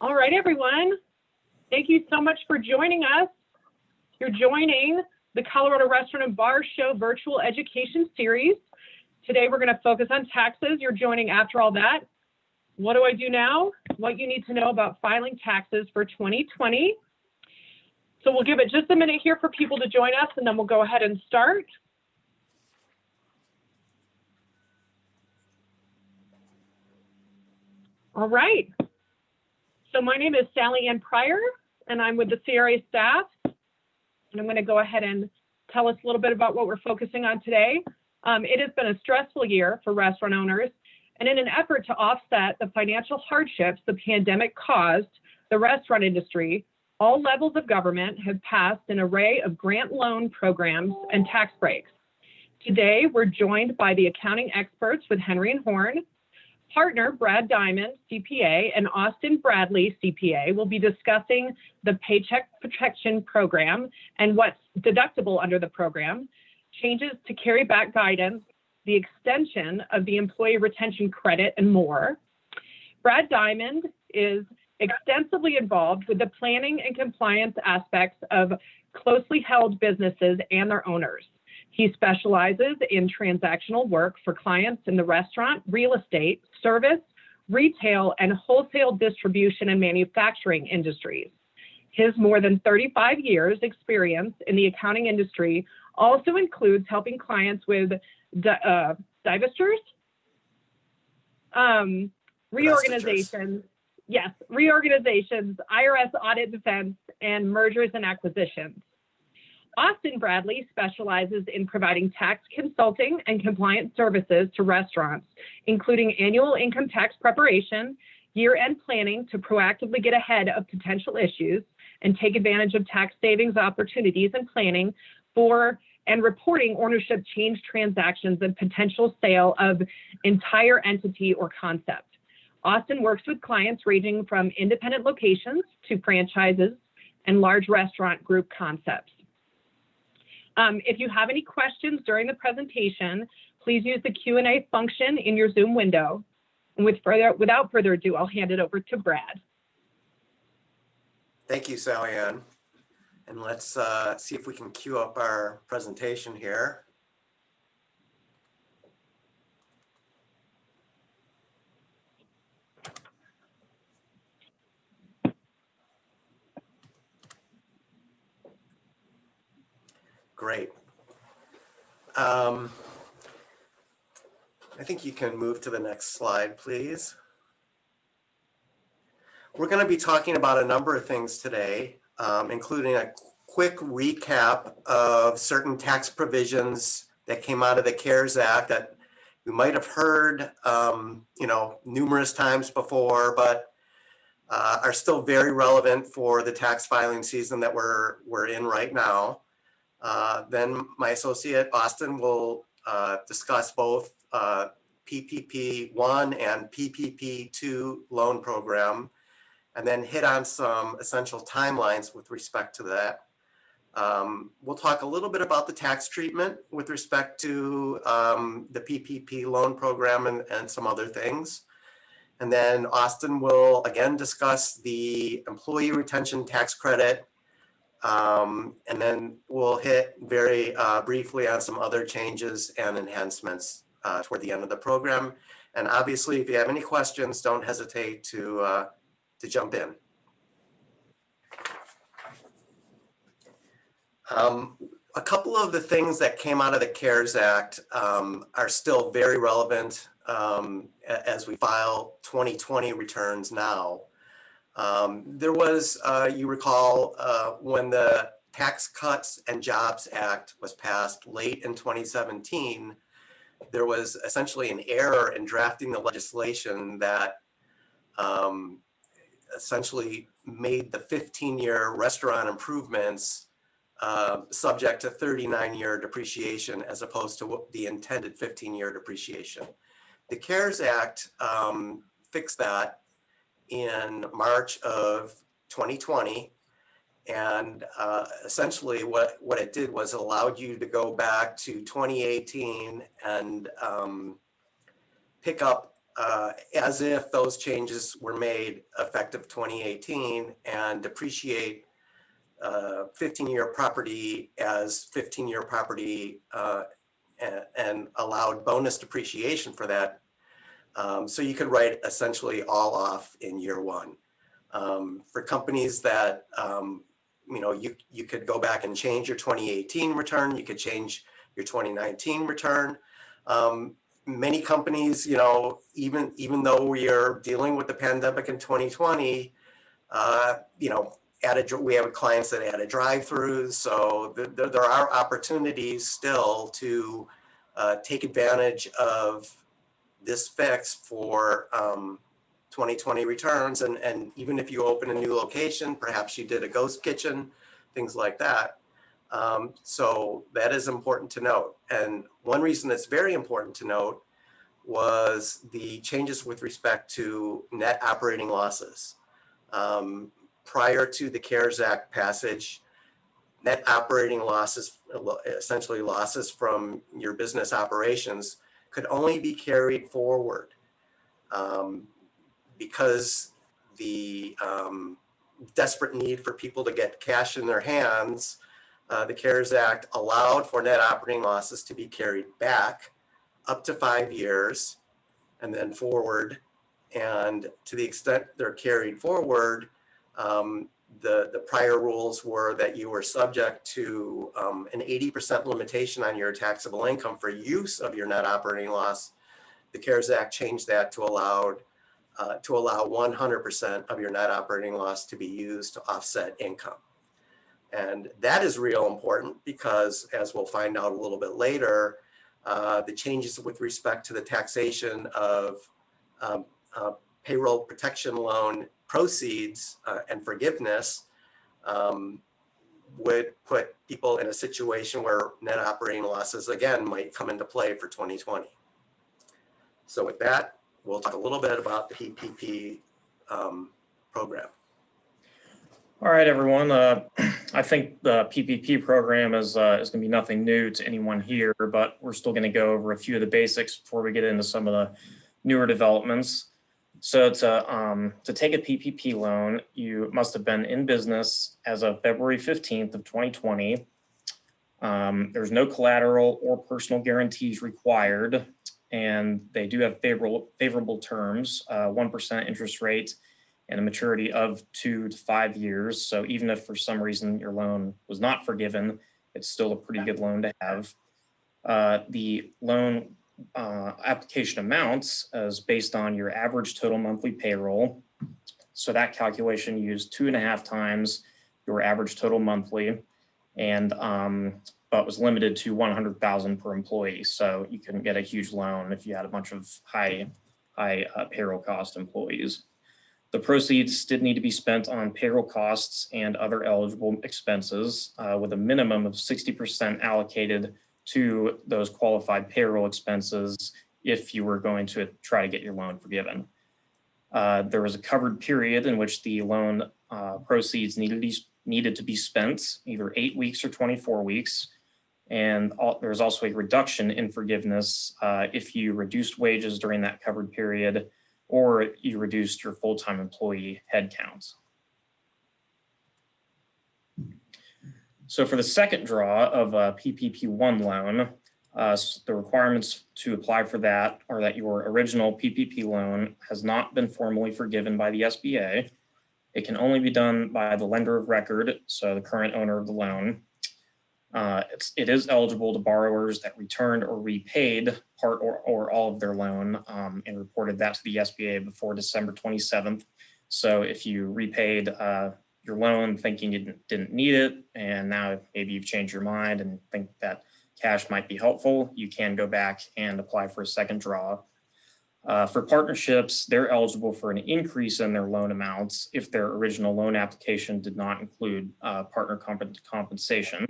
All right, everyone. Thank you so much for joining us. You're joining the Colorado Restaurant and Bar Show virtual education series. Today, we're going to focus on taxes. You're joining after all that. What do I do now? What you need to know about filing taxes for 2020. So we'll give it just a minute here for people to join us, and then we'll go ahead and start. All right. So my name is Sally Ann Pryor, and I'm with the CRA staff. And I'm going to go ahead and tell us a little bit about what we're focusing on today. It has been a stressful year for restaurant owners, and in an effort to offset the financial hardships the pandemic caused the restaurant industry, all levels of government have passed an array of grant loan programs and tax breaks. Today, we're joined by the accounting experts with Henry & Horn. Partner Brad Diamond, CPA, and Austin Bradley, CPA, will be discussing the Paycheck Protection Program and what's deductible under the program, changes to carryback guidance, the extension of the Employee Retention Credit, and more. Brad Diamond is extensively involved with the planning and compliance aspects of closely held businesses and their owners. He specializes in transactional work for clients in the restaurant, real estate, service, retail, and wholesale distribution and manufacturing industries. His more than 35 years experience in the accounting industry also includes helping clients with divestitures, reorganizations, IRS audit defense, and mergers and acquisitions. Austin Bradley specializes in providing tax consulting and compliance services to restaurants, including annual income tax preparation, year-end planning to proactively get ahead of potential issues and take advantage of tax savings opportunities and planning for and reporting ownership change transactions and potential sale of entire entity or concept. Austin works with clients ranging from independent locations to franchises and large restaurant group concepts. If you have any questions during the presentation, please use the Q&A function in your Zoom window. And without further ado, I'll hand it over to Brad. Thank you, Sally Ann. And let's see if we can queue up our presentation here. Great. I think you can move to the next slide, please. We're going to be talking about a number of things today, including a quick recap of certain tax provisions that came out of the CARES Act that you might have heard, numerous times before, but are still very relevant for the tax filing season that we're in right now. Then my associate Austin will discuss both PPP-1 and PPP-2 loan program, and then hit on some essential timelines with respect to that. We'll talk a little bit about the tax treatment with respect to the PPP loan program and some other things. And then Austin will again discuss the Employee Retention Tax Credit. And then we'll hit very briefly on some other changes and enhancements toward the end of the program. And obviously, if you have any questions, don't hesitate to jump in. A couple of the things that came out of the CARES Act are still very relevant as we file 2020 returns now. There was, you recall, when the Tax Cuts and Jobs Act was passed late in 2017, there was essentially an error in drafting the legislation that essentially made the 15-year restaurant improvements subject to 39-year depreciation as opposed to the intended 15-year depreciation. The CARES Act fixed that in March of 2020, and essentially what it did was allowed you to go back to 2018 and pick up as if those changes were made effective 2018 and depreciate 15-year property as 15-year property and allowed bonus depreciation for that. So you could write essentially all off in year one. For companies that, you could go back and change your 2018 return, you could change your 2019 return. Many companies, even though we are dealing with the pandemic in 2020, we have clients that added drive-throughs, so there are opportunities still to take advantage of this fix for 2020 returns. And even if you open a new location, perhaps you did a ghost kitchen, things like that. So that is important to note. And one reason that's very important to note was the changes with respect to net operating losses. Prior to the CARES Act passage, net operating losses, essentially losses from your business operations, could only be carried forward because the desperate need for people to get cash in their hands, the CARES Act allowed for net operating losses to be carried back up to 5 years and then forward. And to the extent they're carried forward, the prior rules were that you were subject to an 80% limitation on your taxable income for use of your net operating loss. The CARES Act changed that to allow 100% of your net operating loss to be used to offset income. And that is real important because, as we'll find out a little bit later, the changes with respect to the taxation of payroll protection loan proceeds and forgiveness would put people in a situation where net operating losses again might come into play for 2020. So with that, we'll talk a little bit about the PPP program. All right, everyone. I think the PPP program is going to be nothing new to anyone here, but we're still going to go over a few of the basics before we get into some of the newer developments. So to take a PPP loan, you must have been in business as of February 15th of 2020. There's no collateral or personal guarantees required, and they do have favorable terms, 1% interest rate, and a maturity of 2 to 5 years. So even if for some reason your loan was not forgiven, it's still a pretty good loan to have. The loan application amounts is based on your average total monthly payroll. So that calculation used 2.5 times your average total monthly, and but was limited to 100,000 per employee. So you couldn't get a huge loan if you had a bunch of high payroll cost employees. The proceeds did need to be spent on payroll costs and other eligible expenses, with a minimum of 60% allocated to those qualified payroll expenses if you were going to try to get your loan forgiven. There was a covered period in which the loan proceeds needed to be spent, either 8 weeks or 24 weeks. And there's also a reduction in forgiveness if you reduced wages during that covered period, or you reduced your full-time employee headcount. So for the second draw of a PPP-1 loan, the requirements to apply for that are that your original PPP loan has not been formally forgiven by the SBA. It can only be done by the lender of record, so the current owner of the loan. It is eligible to borrowers that returned or repaid part or all of their loan and reported that to the SBA before December 27th. So if you repaid your loan thinking you didn't need it, and now maybe you've changed your mind and think that cash might be helpful, you can go back and apply for a second draw. For partnerships, they're eligible for an increase in their loan amounts if their original loan application did not include partner compensation,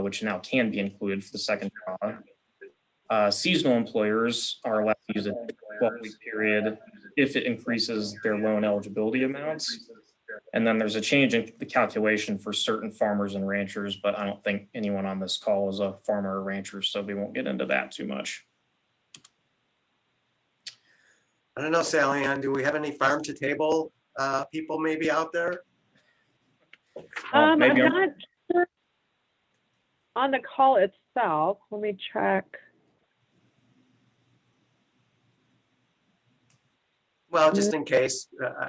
which now can be included for the second draw. Seasonal employers are allowed to use a 12-week period if it increases their loan eligibility amounts. And then there's a change in the calculation for certain farmers and ranchers, but I don't think anyone on this call is a farmer or rancher, so we won't get into that too much. I don't know, Sally Ann, do we have any farm to table people maybe out there? I'm maybe not sure on the call itself. Let me check. Well, just in case,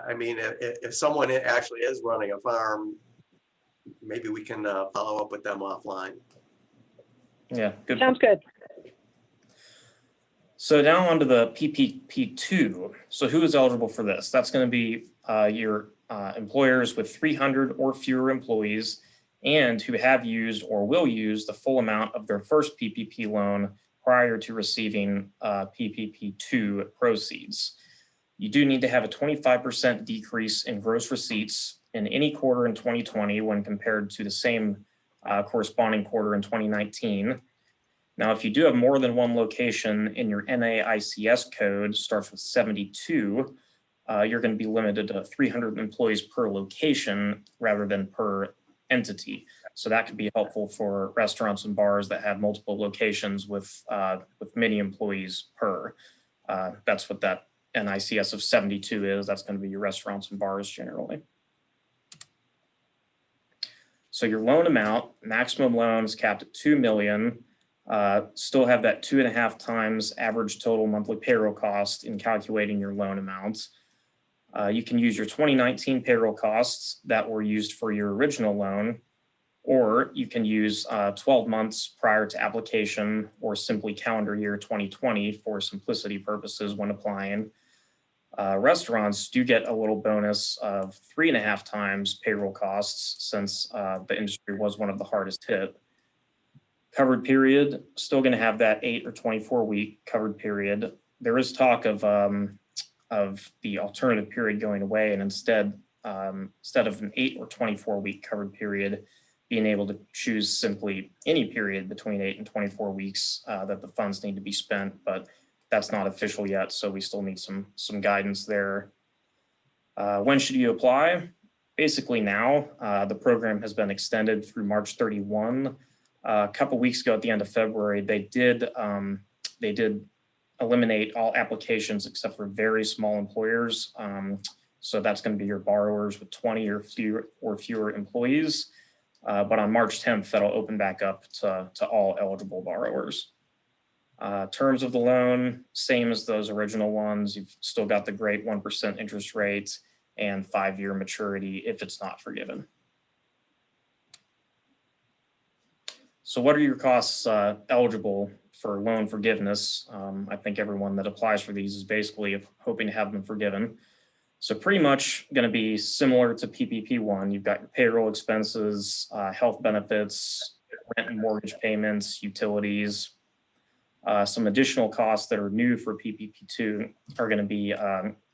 I mean, if someone actually is running a farm, maybe we can follow up with them offline. Yeah, good. Sounds good. So now onto the PPP2. So who is eligible for this? That's going to be your employers with 300 or fewer employees and who have used or will use the full amount of their first PPP loan prior to receiving PPP2 proceeds. You do need to have a 25% decrease in gross receipts in any quarter in 2020 when compared to the same corresponding quarter in 2019. Now, if you do have more than one location in your NAICS code, starts with 72, you're going to be limited to 300 employees per location rather than per entity. So that could be helpful for restaurants and bars that have multiple locations with many employees per. That's what that NICS of 72 is. That's going to be your restaurants and bars generally. So your loan amount, maximum loan is capped at $2 million. Still have that 2.5 times average total monthly payroll cost in calculating your loan amount. You can use your 2019 payroll costs that were used for your original loan, or you can use 12 months prior to application or simply calendar year 2020 for simplicity purposes when applying. Restaurants do get a little bonus of 3.5 times payroll costs since the industry was one of the hardest hit. Covered period, still going to have that 8 or 24 week covered period. There is talk of the alternative period going away, and instead of an 8 or 24 week covered period, being able to choose simply any period between 8 and 24 weeks that the funds need to be spent, but that's not official yet, so we still need some guidance there. When should you apply? Basically now. The program has been extended through March 31. A couple weeks ago at the end of February, they did eliminate all applications except for very small employers. So that's going to be your borrowers with 20 or fewer employees. But on March 10th, that'll open back up to all eligible borrowers. Terms of the loan, same as those original ones. You've still got the great 1% interest rate and 5-year maturity if it's not forgiven. So what are your costs eligible for loan forgiveness? I think everyone that applies for these is basically hoping to have them forgiven. So pretty much going to be similar to PPP1. You've got your payroll expenses, health benefits, rent and mortgage payments, utilities. Some additional costs that are new for PPP2 are going to be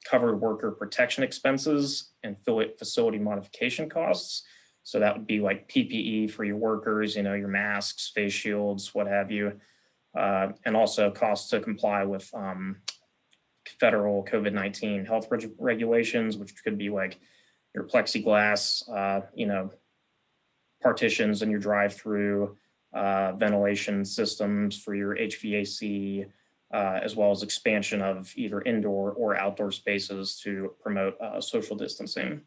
covered worker protection expenses and facility modification costs. So that would be like PPE for your workers, your masks, face shields, what have you, and also costs to comply with federal COVID-19 health regulations, which could be like your plexiglass, partitions in your drive-through, ventilation systems for your HVAC, as well as expansion of either indoor or outdoor spaces to promote social distancing.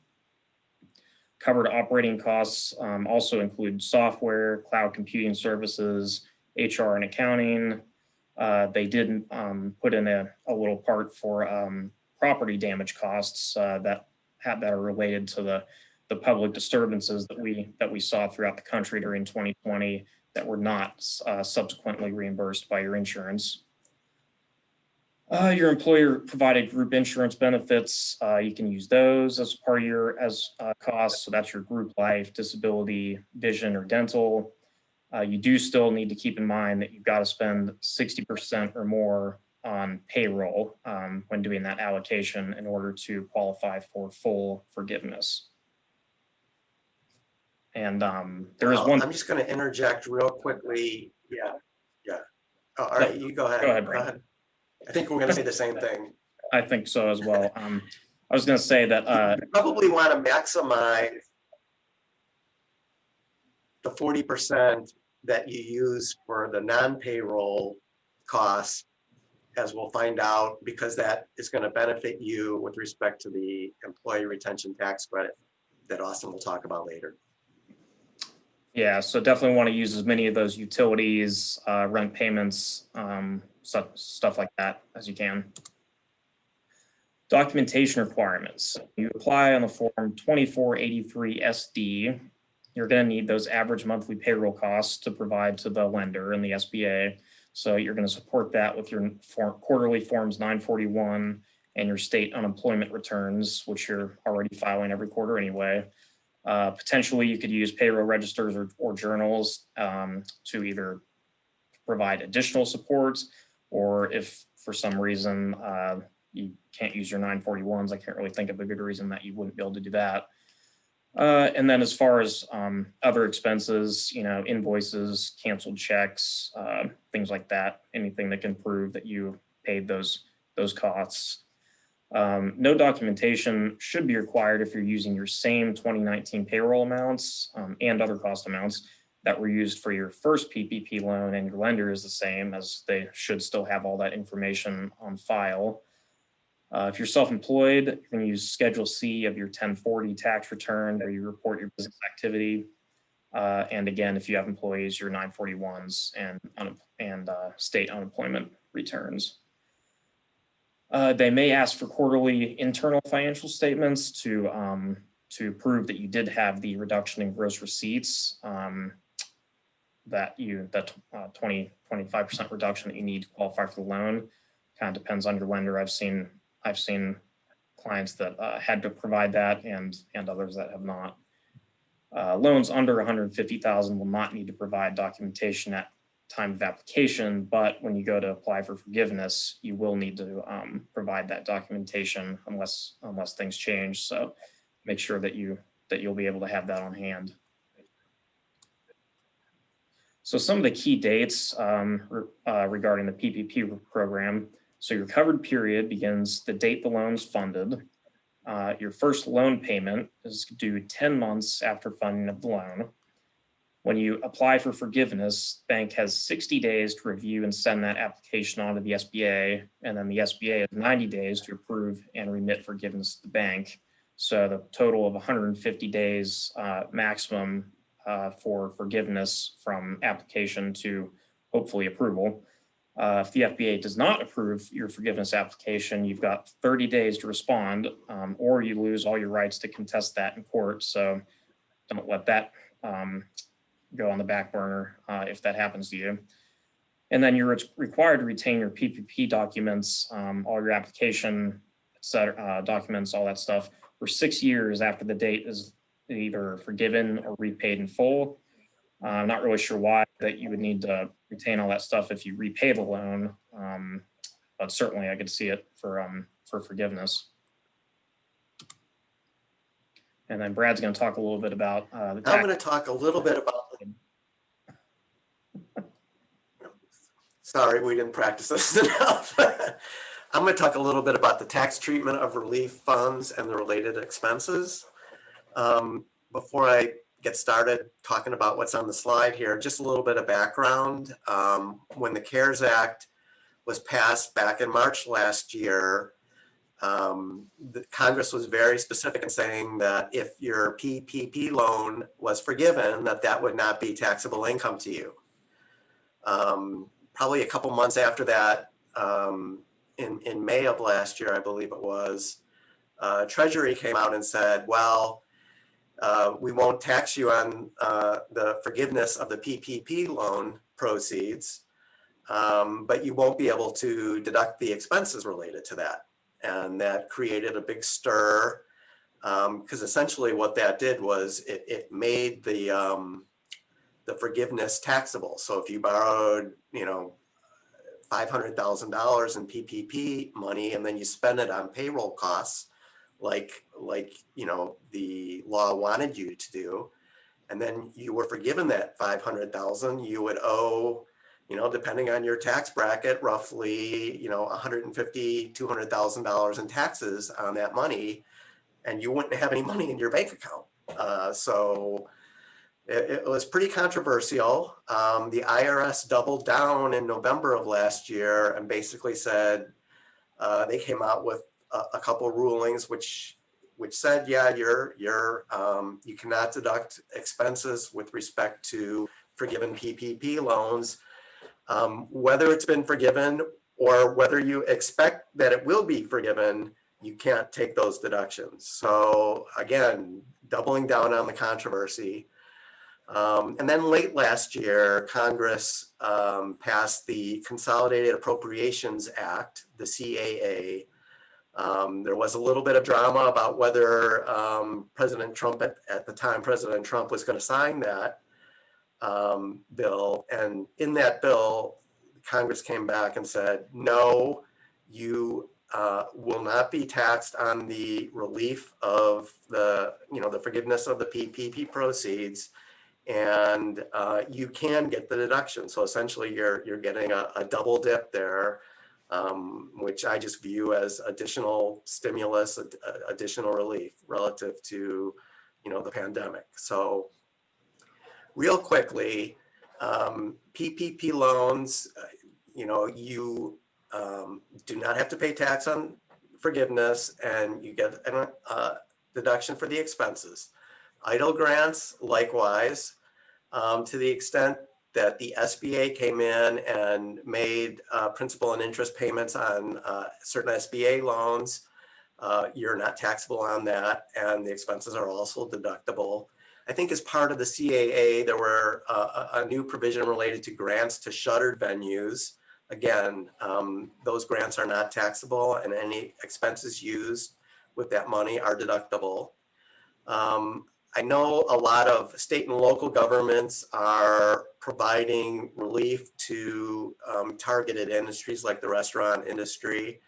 Covered operating costs also include software, cloud computing services, HR and accounting. They did put in a little part for property damage costs that are related to the public disturbances that we saw throughout the country during 2020 that were not subsequently reimbursed by your insurance. Your employer provided group insurance benefits. You can use those as part of your costs. So that's your group life, disability, vision, or dental. You do still need to keep in mind that you've got to spend 60% or more on payroll when doing that allocation in order to qualify for full forgiveness. And there is one. I'm just going to interject real quickly. Yeah. Oh, all right, you go ahead. Go ahead, Brandon. I think we're going to say the same thing. I think so as well. I was going to say that you probably want to maximize the 40% that you use for the non-payroll costs as we'll find out, because that is going to benefit you with respect to the employee retention tax credit that Austin will talk about later. Yeah, so definitely want to use as many of those utilities, rent payments, stuff like that as you can. Documentation requirements. You apply on the form 2483 SD. You're going to need those average monthly payroll costs to provide to the lender and the SBA. So you're going to support that with your quarterly forms 941 and your state unemployment returns, which you're already filing every quarter anyway. Potentially, you could use payroll registers or journals to either provide additional supports, or if for some reason you can't use your 941s, I can't really think of a good reason that you wouldn't be able to do that. And then as far as other expenses, invoices, canceled checks, things like that, anything that can prove that you paid those costs. No documentation should be required if you're using your same 2019 payroll amounts and other cost amounts that were used for your first PPP loan, and your lender is the same, as they should still have all that information on file. If you're self-employed, you can use Schedule C of your 1040 tax return where you report your business activity. And again, if you have employees, your 941s and state unemployment returns. They may ask for quarterly internal financial statements to prove that you did have the reduction in gross receipts, that 25% reduction that you need to qualify for the loan. Kind of depends on your lender. I've seen clients that had to provide that, and others that have not. Loans under 150,000 will not need to provide documentation at time of application, but when you go to apply for forgiveness, you will need to provide that documentation unless things change. So make sure that you'll be able to have that on hand. So some of the key dates regarding the PPP program. So your covered period begins the date the loan's funded. Your first loan payment is due 10 months after funding of the loan. When you apply for forgiveness, bank has 60 days to review and send that application on to the SBA, and then the SBA has 90 days to approve and remit forgiveness to the bank. So the total of 150 days maximum for forgiveness from application to hopefully approval. If the SBA does not approve your forgiveness application, you've got 30 days to respond, or you lose all your rights to contest that in court. So don't let that go on the back burner if that happens to you. And then you're required to retain your PPP documents, all your application, et cetera, documents, all that stuff for 6 years after the date is either forgiven or repaid in full. I'm not really sure why that you would need to retain all that stuff if you repay the loan, but certainly I could see it for forgiveness. And then Brad's going to talk a little bit about the tax. I'm going to talk a little bit about. Sorry, we didn't practice this enough. I'm going to talk a little bit about the tax treatment of relief funds and the related expenses. Before I get started talking about what's on the slide here, just a little bit of background. When the CARES Act was passed back in March last year, the Congress was very specific in saying that if your PPP loan was forgiven, that would not be taxable income to you. Probably a couple months after that, in May of last year, I believe it was, Treasury came out and said, well, we won't tax you on the forgiveness of the PPP loan proceeds, but you won't be able to deduct the expenses related to that. And that created a big stir, because essentially what that did was it made the forgiveness taxable. So if you borrowed, $500,000 in PPP money and then you spend it on payroll costs, like the law wanted you to do, and then you were forgiven that $500,000, you would owe, depending on your tax bracket, roughly, $150,000, $200,000 in taxes on that money, and you wouldn't have any money in your bank account. So it was pretty controversial. The IRS doubled down in November of last year and basically said, they came out with a couple rulings which said, yeah, you cannot deduct expenses with respect to forgiven PPP loans, whether it's been forgiven or whether you expect that it will be forgiven. You can't take those deductions. So again, doubling down on the controversy. And then late last year, Congress passed the Consolidated Appropriations Act, the CAA. There was a little bit of drama about whether President Trump, at the time, President Trump was going to sign that bill. And in that bill, Congress came back and said, no, you will not be taxed on the relief of the forgiveness of the PPP proceeds, and you can get the deduction. So essentially, you're getting a double dip there, which I just view as additional stimulus, additional relief relative to the pandemic. So real quickly, PPP loans, you do not have to pay tax on forgiveness, and you get a deduction for the expenses. EIDL grants, likewise, to the extent that the SBA came in and made principal and interest payments on certain SBA loans, you're not taxable on that, and the expenses are also deductible. I think as part of the CAA, there were a new provision related to grants to shuttered venues. Again, those grants are not taxable, and any expenses used with that money are deductible. I know a lot of state and local governments are providing relief to targeted industries like the restaurant industry.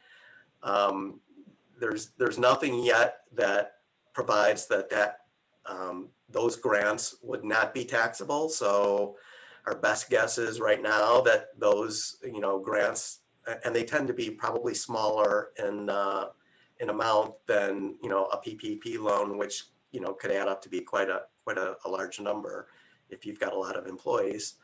There's nothing yet that provides that those grants would not be taxable. So our best guess is right now that those grants, and they tend to be probably smaller in amount than a PPP loan, which could add up to be quite a large number if you've got a lot of employees.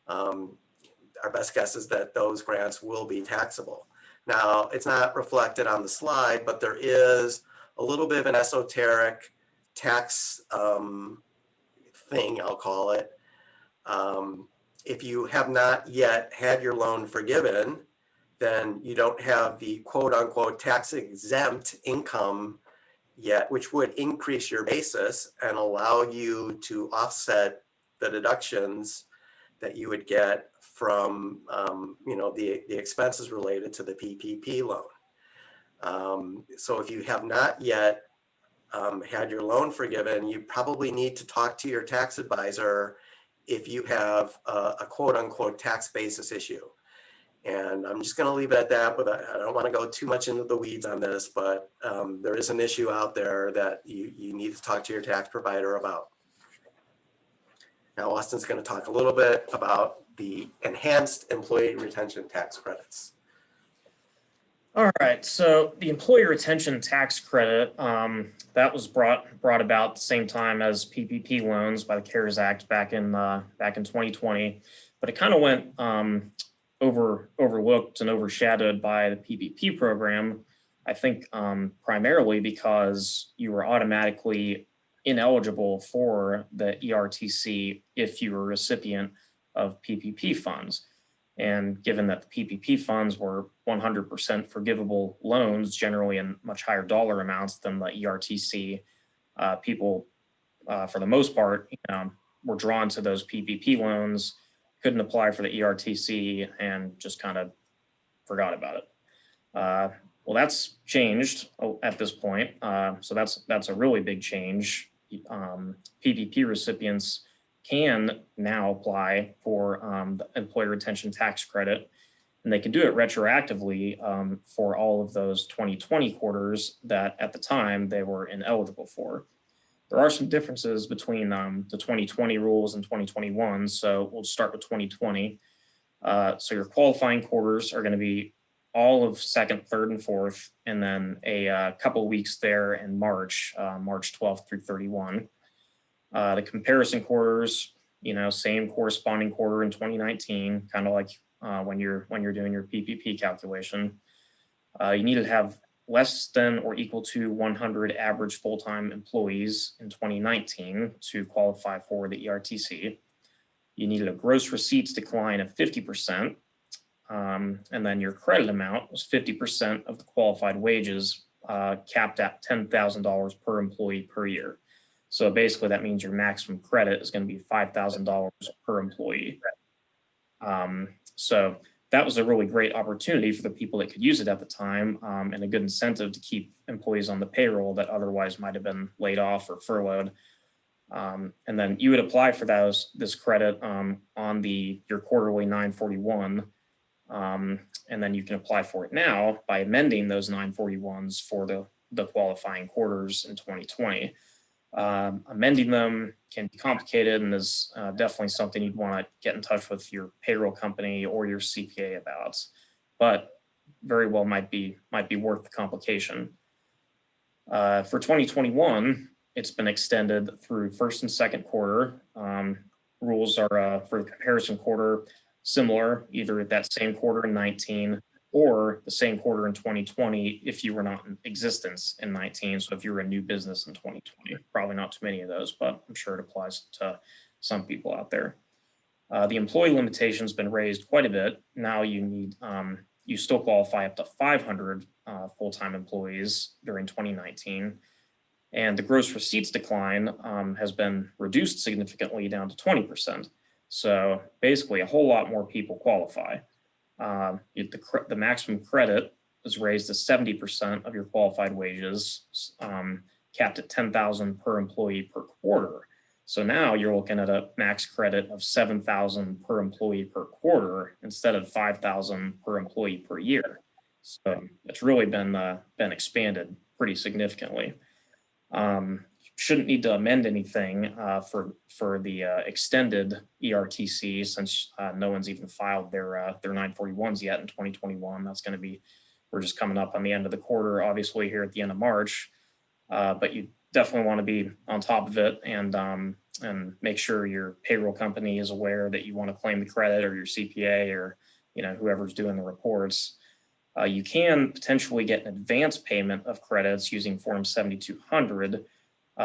Our best guess is that those grants will be taxable. Now, it's not reflected on the slide, but there is a little bit of an esoteric tax thing, I'll call it. If you have not yet had your loan forgiven, then you don't have the quote unquote tax exempt income yet, which would increase your basis and allow you to offset the deductions that you would get from the expenses related to the PPP loan. So if you have not yet had your loan forgiven, you probably need to talk to your tax advisor if you have a quote unquote tax basis issue. And I'm just going to leave it at that, but I don't want to go too much into the weeds on this, but there is an issue out there that you need to talk to your tax provider about. Now, Austin's going to talk a little bit about the enhanced employee retention tax credits. All right, so the employee retention tax credit, that was brought about the same time as PPP loans by the CARES Act back in 2020, but it kind of went overlooked and overshadowed by the PPP program, I think primarily because you were automatically ineligible for the ERTC if you were a recipient of PPP funds. And given that the PPP funds were 100% forgivable loans, generally in much higher dollar amounts than the ERTC, people, for the most part, were drawn to those PPP loans, couldn't apply for the ERTC, and just kind of forgot about it. Well, that's changed at this point. So that's a really big change. PPP recipients can now apply for the employee retention tax credit, and they can do it retroactively for all of those 2020 quarters that at the time they were ineligible for. There are some differences between the 2020 rules and 2021, so we'll start with 2020. So your qualifying quarters are going to be all of second, third, and fourth, and then a couple of weeks there in March, March 12th through 31. The comparison quarters, same corresponding quarter in 2019, kind of like when you're doing your PPP calculation. You need to have less than or equal to 100 average full-time employees in 2019 to qualify for the ERTC. You needed a gross receipts decline of 50%, and then your credit amount was 50% of the qualified wages, capped at $10,000 per employee per year. So basically that means your maximum credit is going to be $5,000 per employee. So that was a really great opportunity for the people that could use it at the time, and a good incentive to keep employees on the payroll that otherwise might have been laid off or furloughed. And then you would apply for this credit on your quarterly 941, and then you can apply for it now by amending those 941s for the qualifying quarters in 2020. Amending them can be complicated and is definitely something you'd want to get in touch with your payroll company or your CPA about, but very well might be worth the complication. For 2021, it's been extended through first and second quarter. Rules are for the comparison quarter similar, either at that same quarter in 19 or the same quarter in 2020 if you were not in existence in 19. So if you were a new business in 2020, probably not too many of those, but I'm sure it applies to some people out there. The employee limitation has been raised quite a bit. Now you still qualify up to 500 full-time employees during 2019. And the gross receipts decline has been reduced significantly down to 20%. So basically a whole lot more people qualify. The maximum credit is raised to 70% of your qualified wages, capped at $10,000 per employee per quarter. So now you're looking at a max credit of $7,000 per employee per quarter instead of $5,000 per employee per year. So it's really been expanded pretty significantly. Shouldn't need to amend anything for the extended ERTC since no one's even filed their 941s yet in 2021. That's going to be, we're just coming up on the end of the quarter, obviously here at the end of March, but you definitely want to be on top of it and make sure your payroll company is aware that you want to claim the credit, or your CPA, or whoever's doing the reports. You can potentially get an advance payment of credits using Form 7200.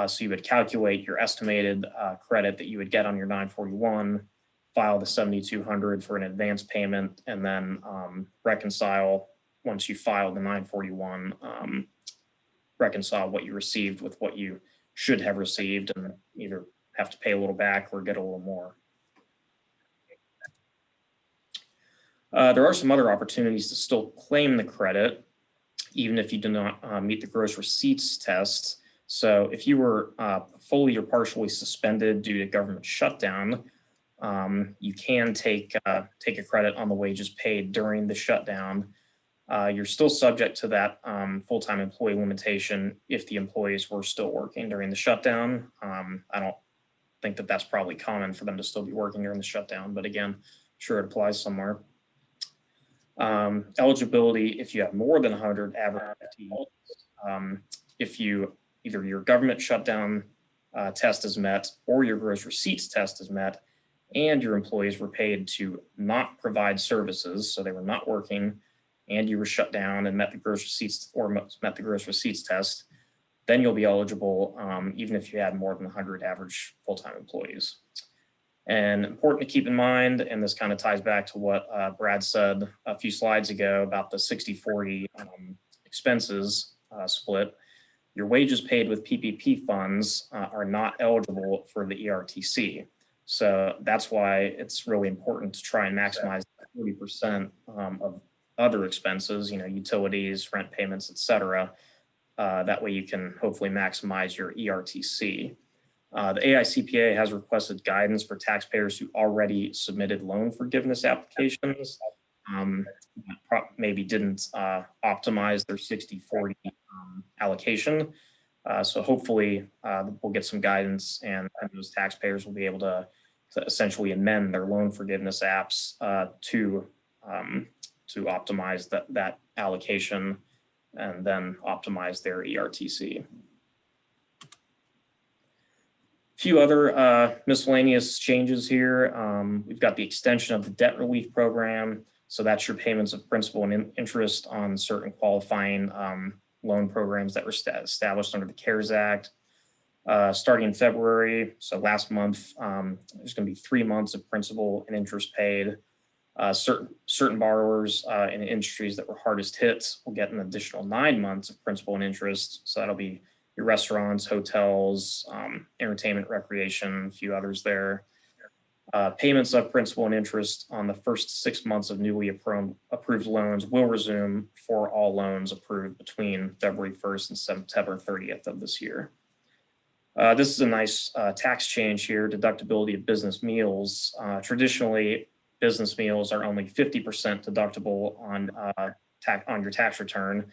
So you would calculate your estimated credit that you would get on your 941, file the 7200 for an advance payment, and then reconcile, once you file the 941, reconcile what you received with what you should have received, and either have to pay a little back or get a little more. There are some other opportunities to still claim the credit, even if you do not meet the gross receipts test. So if you were fully or partially suspended due to government shutdown, you can take a credit on the wages paid during the shutdown. You're still subject to that full-time employee limitation if the employees were still working during the shutdown. I don't think that that's probably common for them to still be working during the shutdown, but again, sure it applies somewhere. Eligibility, if you have more than 100 average FTEs, if either your government shutdown test is met or your gross receipts test is met, and your employees were paid to not provide services, so they were not working, and you were shut down and met the gross receipts or met the gross receipts test, then you'll be eligible even if you had more than 100 average full-time employees. And important to keep in mind, and this kind of ties back to what Brad said a few slides ago about the 60-40 expenses split, your wages paid with PPP funds are not eligible for the ERTC. So that's why it's really important to try and maximize 40% of other expenses, utilities, rent payments, et cetera. That way you can hopefully maximize your ERTC. The AICPA has requested guidance for taxpayers who already submitted loan forgiveness applications, maybe didn't optimize their 60-40 allocation. So hopefully we'll get some guidance, and those taxpayers will be able to essentially amend their loan forgiveness apps to optimize that allocation and then optimize their ERTC. few other miscellaneous changes here. We've got the extension of the debt relief program. So that's your payments of principal and interest on certain qualifying loan programs that were established under the CARES Act. Starting in February, so last month, there's going to be 3 months of principal and interest paid. Certain borrowers in industries that were hardest hit will get an additional 9 months of principal and interest. So that'll be your restaurants, hotels, entertainment, recreation, a few others there. Payments of principal and interest on the first 6 months of newly approved loans will resume for all loans approved between February 1st and September 30th of this year. This is a nice tax change here, deductibility of business meals. Traditionally, business meals are only 50% deductible on your tax return,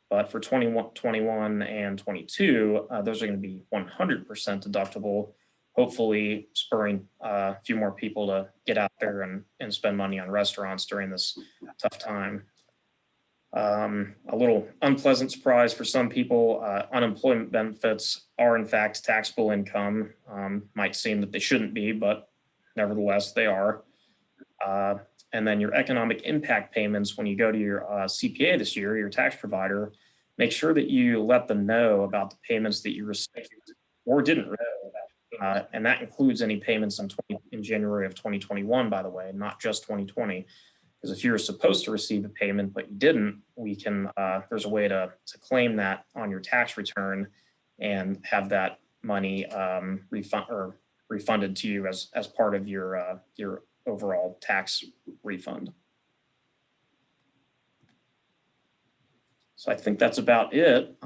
but for 21 and 22, those are going to be 100% deductible, hopefully spurring a few more people to get out there and spend money on restaurants during this tough time. A little unpleasant surprise for some people, unemployment benefits are in fact taxable income. Might seem that they shouldn't be, but nevertheless they are. And then your economic impact payments, when you go to your CPA this year, your tax provider, make sure that you let them know about the payments that you received or didn't know about. And that includes any payments in January of 2021, by the way, not just 2020. Because if you're supposed to receive a payment but you didn't, we can. There's a way to claim that on your tax return and have that money refunded to you as part of your overall tax refund. So I think that's about it.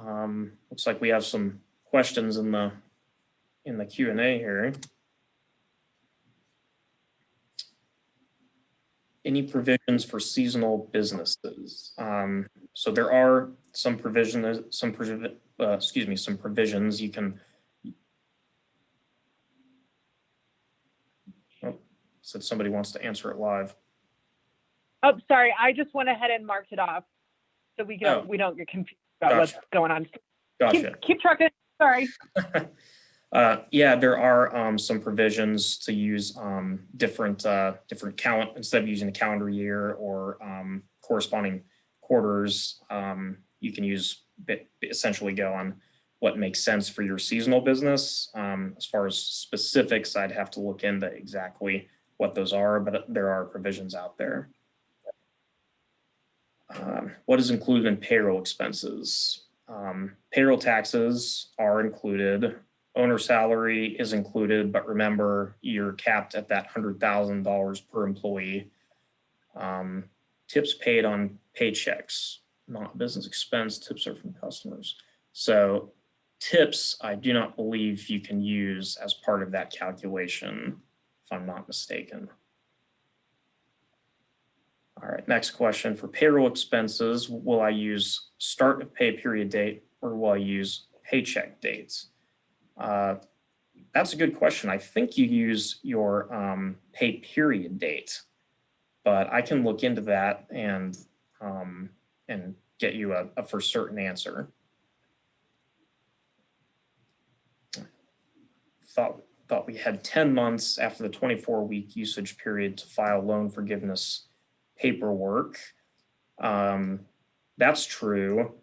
Looks like we have some questions in the Q&A here. Any provisions for seasonal businesses? So there are some provisions. You can. Oh, said somebody wants to answer it live. Oh, sorry. I just went ahead and marked it off, so we don't get confused about what's going on. Gotcha. Keep trucking. Sorry. Yeah, there are some provisions to use different count instead of using a calendar year or corresponding quarters. You can essentially go on what makes sense for your seasonal business. As far as specifics, I'd have to look into exactly what those are, but there are provisions out there. What is included in payroll expenses? Payroll taxes are included. Owner salary is included, but remember, you're capped at that $100,000 per employee. Tips paid on paychecks, not business expense. Tips are from customers. So tips, I do not believe you can use as part of that calculation, if I'm not mistaken. All right, next question. For payroll expenses, will I use start of pay period date or will I use paycheck dates? That's a good question. I think you use your pay period date, but I can look into that and get you a for certain answer. Thought we had 10 months after the 24-week usage period to file loan forgiveness paperwork. That's true.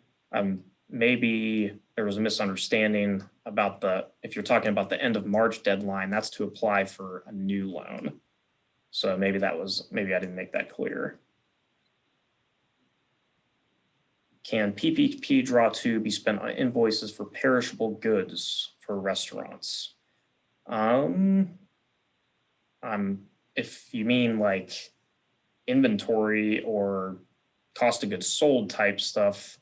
Maybe there was a misunderstanding about if you're talking about the end of March deadline, that's to apply for a new loan. So maybe I didn't make that clear. Can PPP Draw 2 be spent on invoices for perishable goods for restaurants? If you mean like inventory or cost of goods sold type stuff,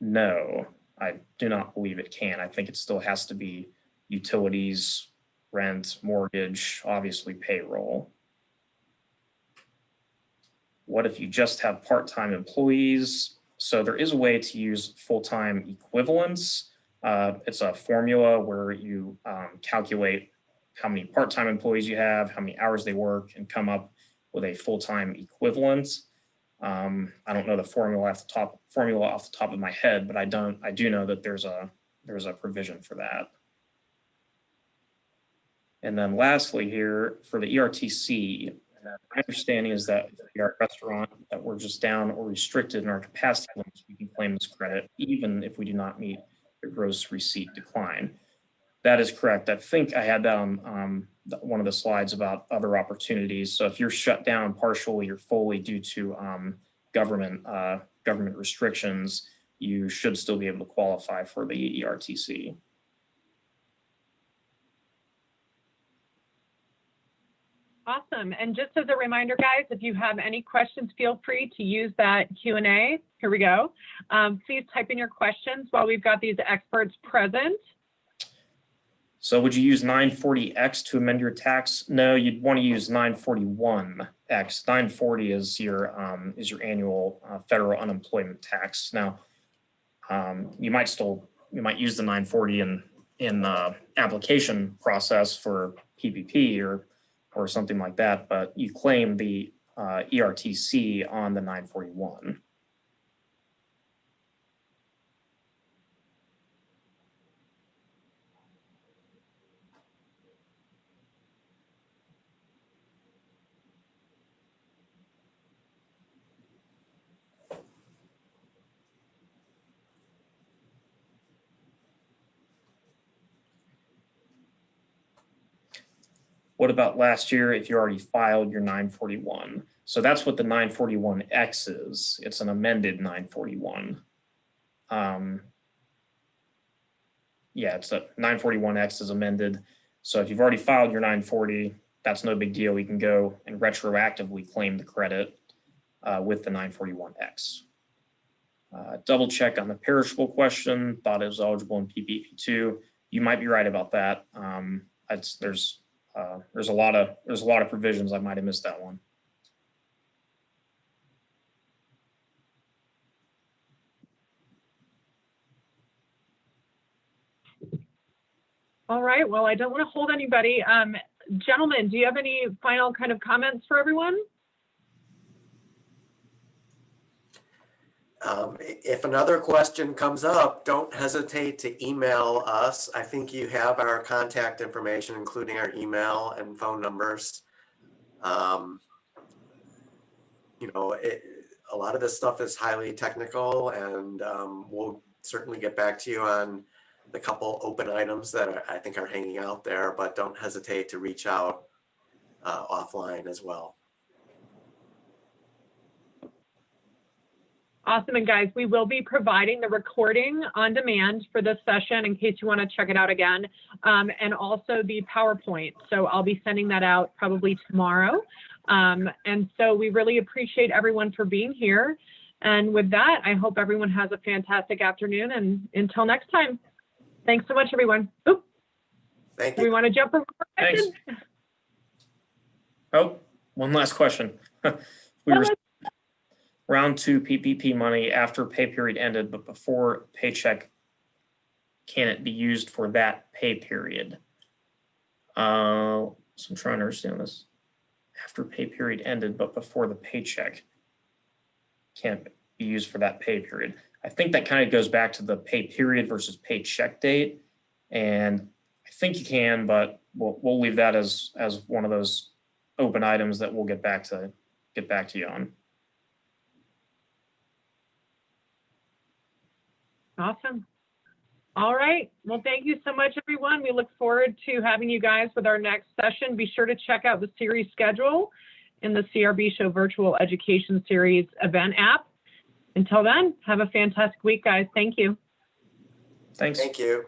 no, I do not believe it can. I think it still has to be utilities, rent, mortgage, obviously payroll. What if you just have part-time employees? So there is a way to use full-time equivalents. It's a formula where you calculate how many part-time employees you have, how many hours they work, and come up with a full-time equivalent. I don't know the formula off the top of my head, but I do know that there's a provision for that. And then lastly here, for the ERTC, my understanding is that if we are a restaurant that we're just down or restricted in our capacity limits, we can claim this credit even if we do not meet the gross receipt decline. That is correct. I think I had that on one of the slides about other opportunities. So if you're shut down partially or fully due to government restrictions, you should still be able to qualify for the ERTC. Awesome. And just as a reminder, guys, if you have any questions, feel free to use that Q&A. Here we go. Please type in your questions while we've got these experts present. So would you use 940X to amend your tax? No, you'd want to use 941X. 940 is your annual federal unemployment tax. Now, you might use the 940 in the application process for PPP or something like that, but you claim the ERTC on the 941. What about last year if you already filed your 941? So that's what the 941X is. It's an amended 941. Yeah, it's a 941X is amended. So if you've already filed your 940, that's no big deal. We can go and retroactively claim the credit with the 941X. Double check on the perishable question. Thought it was eligible in PPP2. You might be right about that. There's a lot of provisions. I might have missed that one. All right. Well, I don't want to hold anybody. Gentlemen, do you have any final kind of comments for everyone? If another question comes up, don't hesitate to email us. I think you have our contact information, including our email and phone numbers. You know, a lot of this stuff is highly technical, and we'll certainly get back to you on the couple open items that I think are hanging out there, but don't hesitate to reach out offline as well. Awesome. And guys, we will be providing the recording on demand for this session in case you want to check it out again, and also the PowerPoint. So I'll be sending that out probably tomorrow. And so we really appreciate everyone for being here. And with that, I hope everyone has a fantastic afternoon, and until next time. Thanks so much, everyone. Oop. Thank Do you. we want to jump over? Thanks. Oh, one last question. Round 2 PPP money after pay period ended, but before paycheck, can it be used for that pay period? So I'm trying to understand this. After pay period ended, but before the paycheck, can't be used for that pay period. I think that kind of goes back to the pay period versus paycheck date. And I think you can, but we'll leave that as one of those open items that we'll get back to you on. Awesome. All right. Well, thank you so much, everyone. We look forward to having you guys with our next session. Be sure to check out the series schedule in the CRB Show Virtual Education Series event app. Until then, have a fantastic week, guys. Thank you. Thanks. Thank you.